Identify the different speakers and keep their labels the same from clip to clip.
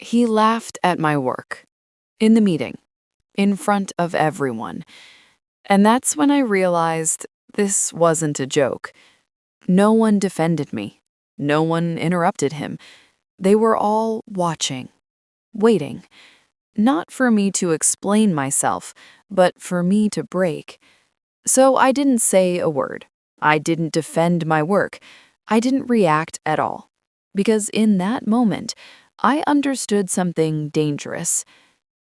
Speaker 1: He laughed at my work, in the meeting, in front of everyone. And that's when I realized this wasn't a joke. No one defended me. No one interrupted him. They were all watching, waiting. Not for me to explain myself, but for me to break. So I didn't say a word. I didn't defend my work. I didn't react at all. Because in that moment, I understood something dangerous.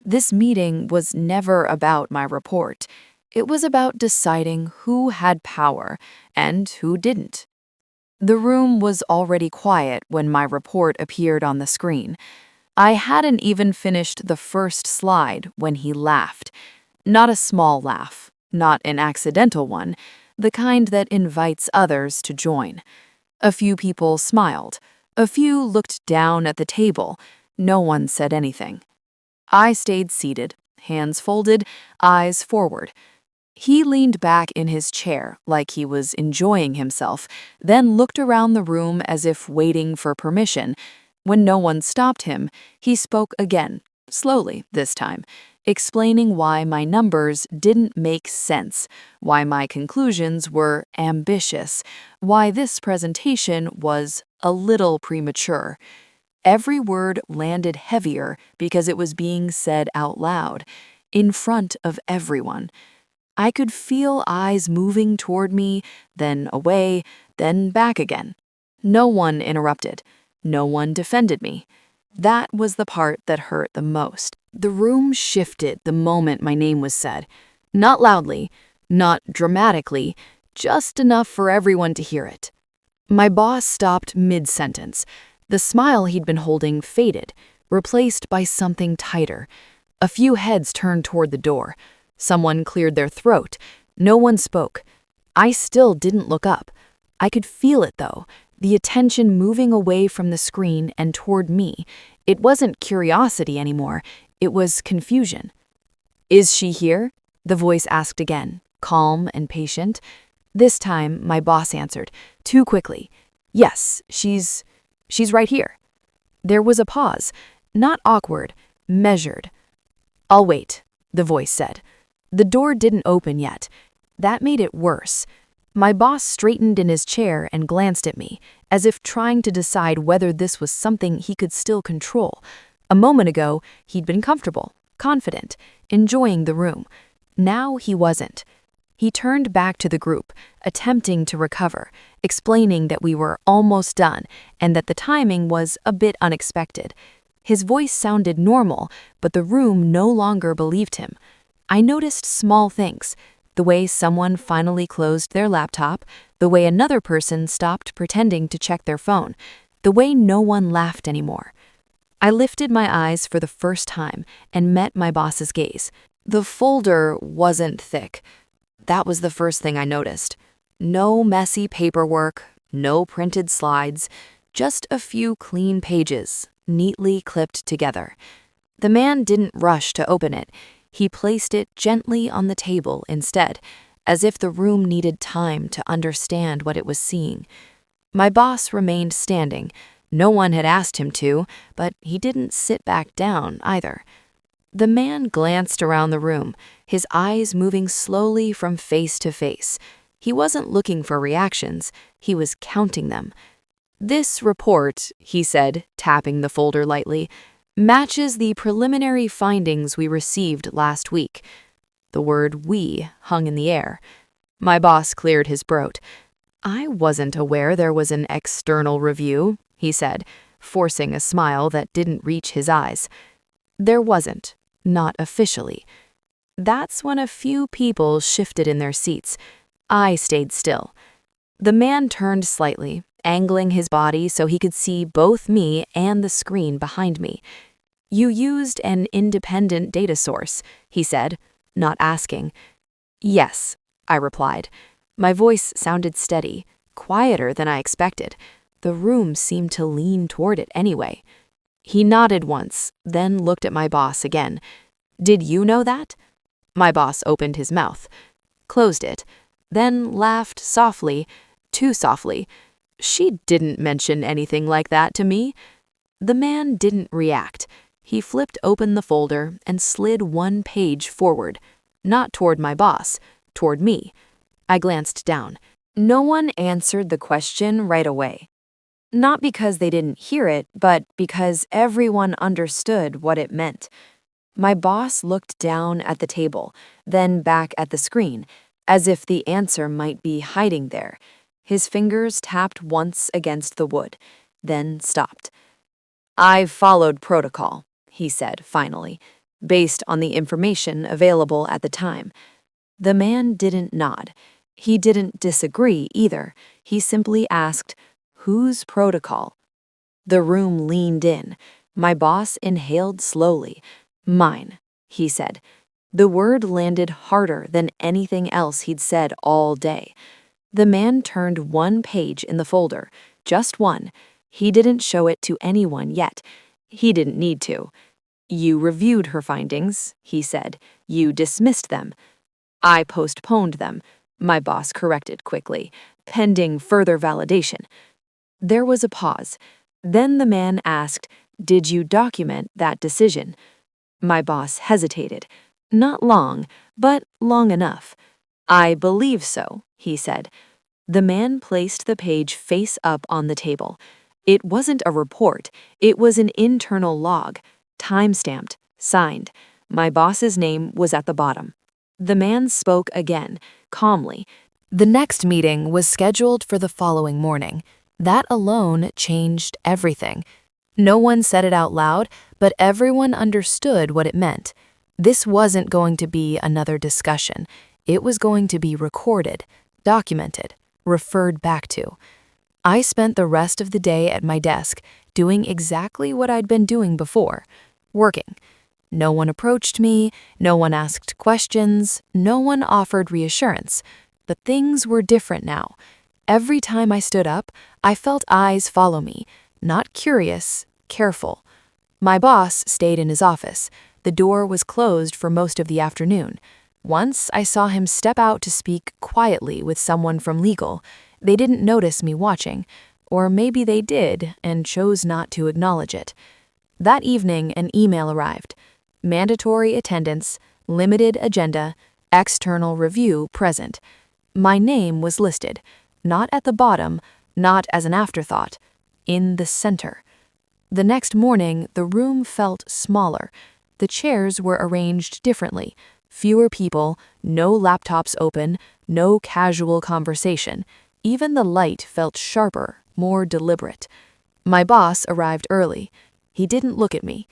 Speaker 1: This meeting was never about my report. It was about deciding who had power and who didn't. The room was already quiet when my report appeared on the screen. I hadn't even finished the first slide when he laughed. Not a small laugh, not an accidental one, the kind that invites others to join. A few people smiled. A few looked down at the table. No one said anything. I stayed seated, hands folded, eyes forward. He leaned back in his chair like he was enjoying himself, then looked around the room as if waiting for permission. When no one stopped him, he spoke again, slowly this time, explaining why my numbers didn't make sense, why my conclusions were ambitious, why this presentation was a little premature. Every word landed heavier because it was being said out loud, in front of everyone. I could feel eyes moving toward me, then away, then back again. No one interrupted. No one defended me. That was the part that hurt the most. The room shifted the moment my name was said. Not loudly, not dramatically, just enough for everyone to hear it. My boss stopped mid-sentence. The smile he'd been holding faded, replaced by something tighter. A few heads turned toward the door. Someone cleared their throat. No one spoke. I still didn't look up. I could feel it, though, the attention moving away from the screen and toward me. It wasn't curiosity anymore. It was confusion. "Is she here?" the voice asked again, calm and patient. This time, my boss answered, too quickly. "Yes, she's right here." There was a pause, not awkward, measured. "I'll wait," the voice said. The door didn't open yet. That made it worse. My boss straightened in his chair and glanced at me, as if trying to decide whether this was something he could still control. A moment ago, he'd been comfortable, confident, enjoying the room. Now he wasn't. He turned back to the group, attempting to recover, explaining that we were almost done and that the timing was a bit unexpected. His voice sounded normal, but the room no longer believed him. I noticed small things, the way someone finally closed their laptop, the way another person stopped pretending to check their phone, the way no one laughed anymore. I lifted my eyes for the first time and met my boss's gaze. The folder wasn't thick. That was the first thing I noticed. No messy paperwork, no printed slides, just a few clean pages, neatly clipped together. The man didn't rush to open it. He placed it gently on the table instead, as if the room needed time to understand what it was seeing. My boss remained standing. No one had asked him to, but he didn't sit back down either. The man glanced around the room, his eyes moving slowly from face to face. He wasn't looking for reactions, he was counting them. "This report," he said, tapping the folder lightly, "matches the preliminary findings we received last week." The word "we" hung in the air. My boss cleared his throat. "I wasn't aware there was an external review," he said, forcing a smile that didn't reach his eyes. There wasn't, not officially. That's when a few people shifted in their seats. I stayed still. The man turned slightly, angling his body so he could see both me and the screen behind me. "You used an independent data source," he said, not asking. "Yes," I replied. My voice sounded steady, quieter than I expected. The room seemed to lean toward it anyway. He nodded once, then looked at my boss again. "Did you know that?" My boss opened his mouth, closed it, then laughed softly, too softly. "She didn't mention anything like that to me." The man didn't react. He flipped open the folder and slid one page forward, not toward my boss, toward me. I glanced down. No one answered the question right away. Not because they didn't hear it, but because everyone understood what it meant. My boss looked down at the table, then back at the screen, as if the answer might be hiding there. His fingers tapped once against the wood, then stopped. "I've followed protocol," he said finally, based on the information available at the time. The man didn't nod. He didn't disagree either. He simply asked, "Whose protocol?" The room leaned in. My boss inhaled slowly. "Mine," he said. The word landed harder than anything else he'd said all day. The man turned one page in the folder, just one. He didn't show it to anyone yet. He didn't need to. "You reviewed her findings," he said. "You dismissed them." "I postponed them," my boss corrected quickly, "pending further validation." There was a pause. Then the man asked, "Did you document that decision?" My boss hesitated. Not long, but long enough. "I believe so," he said. The man placed the page face up on the table. It wasn't a report. It was an internal log, time-stamped, signed. My boss's name was at the bottom. The man spoke again, calmly. The next meeting was scheduled for the following morning. That alone changed everything. No one said it out loud, but everyone understood what it meant. This wasn't going to be another discussion. It was going to be recorded, documented, referred back to. I spent the rest of the day at my desk, doing exactly what I'd been doing before, working. No one approached me, no one asked questions, no one offered reassurance. But things were different now. Every time I stood up, I felt eyes follow me, not curious, careful. My boss stayed in his office. The door was closed for most of the afternoon. Once I saw him step out to speak quietly with someone from legal. They didn't notice me watching, or maybe they did and chose not to acknowledge it. That evening, an email arrived. Mandatory attendance, limited agenda, external review present. My name was listed, not at the bottom, not as an afterthought, in the center. The next morning, the room felt smaller. The chairs were arranged differently. Fewer people, no laptops open, no casual conversation. Even the light felt sharper, more deliberate. My boss arrived early. He didn't look at me.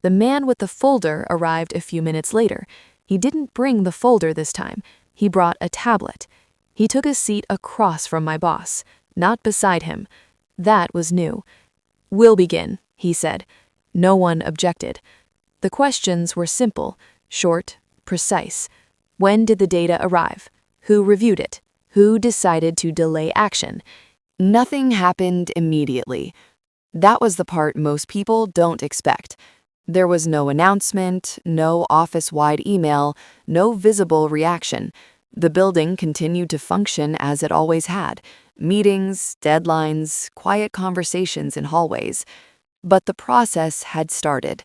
Speaker 1: The man with the folder arrived a few minutes later. He didn't bring the folder this time. He brought a tablet. He took a seat across from my boss, not beside him. That was new. "We'll begin," he said. No one objected. The questions were simple, short, precise. When did the data arrive? Who reviewed it? Who decided to delay action? Nothing happened immediately. That was the part most people don't expect. There was no announcement, no office-wide email, no visible reaction. The building continued to function as it always had. Meetings, deadlines, quiet conversations in hallways. But the process had started.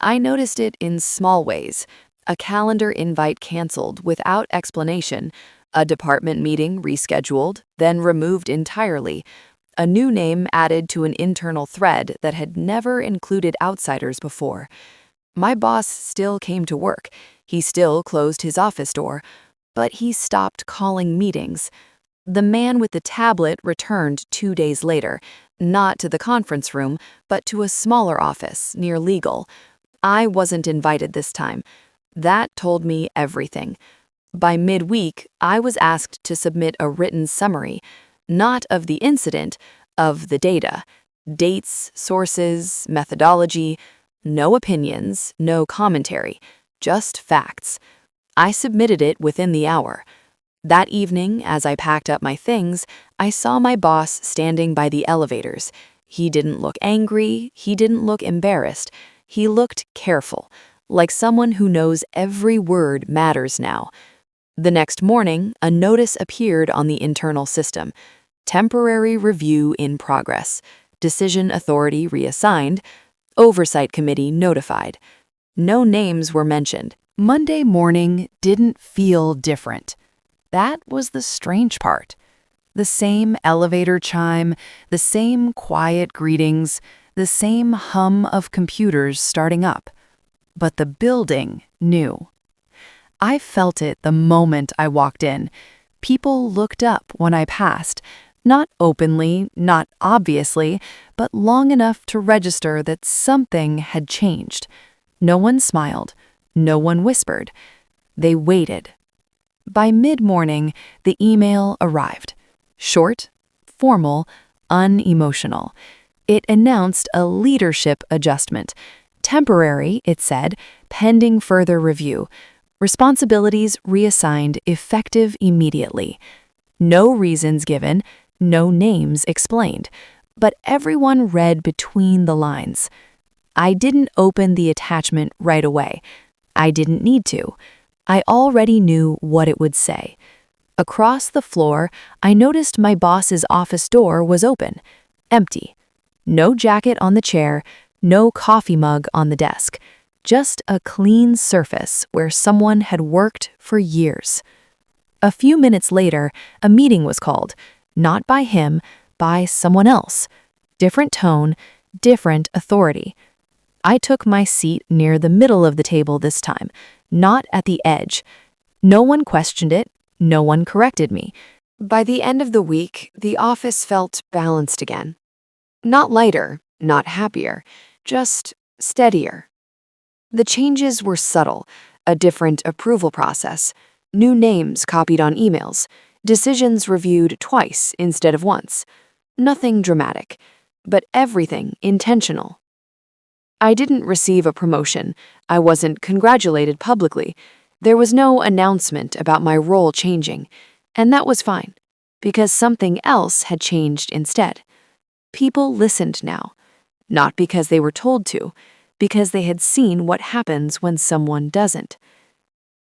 Speaker 1: I noticed it in small ways. A calendar invite canceled without explanation, a department meeting rescheduled, then removed entirely, a new name added to an internal thread that had never included outsiders before. My boss still came to work. He still closed his office door, but he stopped calling meetings. The man with the tablet returned 2 days later, not to the conference room, but to a smaller office near legal. I wasn't invited this time. That told me everything. By midweek, I was asked to submit a written summary, not of the incident, of the data. Dates, sources, methodology, no opinions, no commentary, just facts. I submitted it within the hour. That evening, as I packed up my things, I saw my boss standing by the elevators. He didn't look angry, he didn't look embarrassed. He looked careful, like someone who knows every word matters now. The next morning, a notice appeared on the internal system. Temporary review in progress. Decision authority reassigned. Oversight Committee notified. No names were mentioned. Monday morning didn't feel different. That was the strange part. The same elevator chime, the same quiet greetings, the same hum of computers starting up. But the building knew. I felt it the moment I walked in. People looked up when I passed, not openly, not obviously, but long enough to register that something had changed. No one smiled. No one whispered. They waited. By mid-morning, the email arrived. Short, formal, unemotional. It announced a leadership adjustment. Temporary, it said, pending further review. Responsibilities reassigned effective immediately. No reasons given, no names explained, but everyone read between the lines. I didn't open the attachment right away. I didn't need to. I already knew what it would say. Across the floor, I noticed my boss's office door was open, empty. No jacket on the chair, no coffee mug on the desk. Just a clean surface where someone had worked for years. A few minutes later, a meeting was called, not by him, by someone else. Different tone, different authority. I took my seat near the middle of the table this time, not at the edge. No one questioned it, no one corrected me. By the end of the week, the office felt balanced again. Not lighter, not happier, just steadier. The changes were subtle, a different approval process, new names copied on emails, decisions reviewed twice instead of once. Nothing dramatic, but everything intentional. I didn't receive a promotion. I wasn't congratulated publicly. There was no announcement about my role changing, and that was fine, because something else had changed instead. People listened now, not because they were told to, because they had seen what happens when someone doesn't.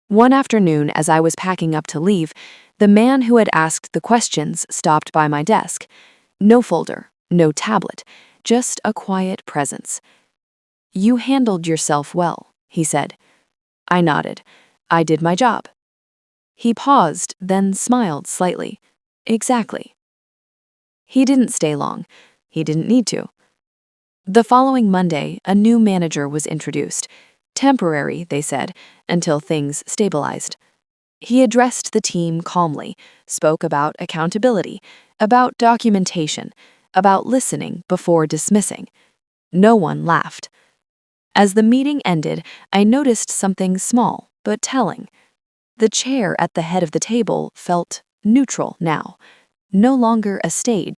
Speaker 1: One afternoon, as I was packing up to leave, the man who had asked the questions stopped by my desk. No folder, no tablet, just a quiet presence. "You handled yourself well," he said. I nodded. I did my job. He paused, then smiled slightly. Exactly. He didn't stay long. He didn't need to. The following Monday, a new manager was introduced. Temporary, they said, until things stabilized. He addressed the team calmly, spoke about accountability, about documentation, about listening before dismissing. No one laughed. As the meeting ended, I noticed something small but telling. The chair at the head of the table felt neutral now, no longer a stage,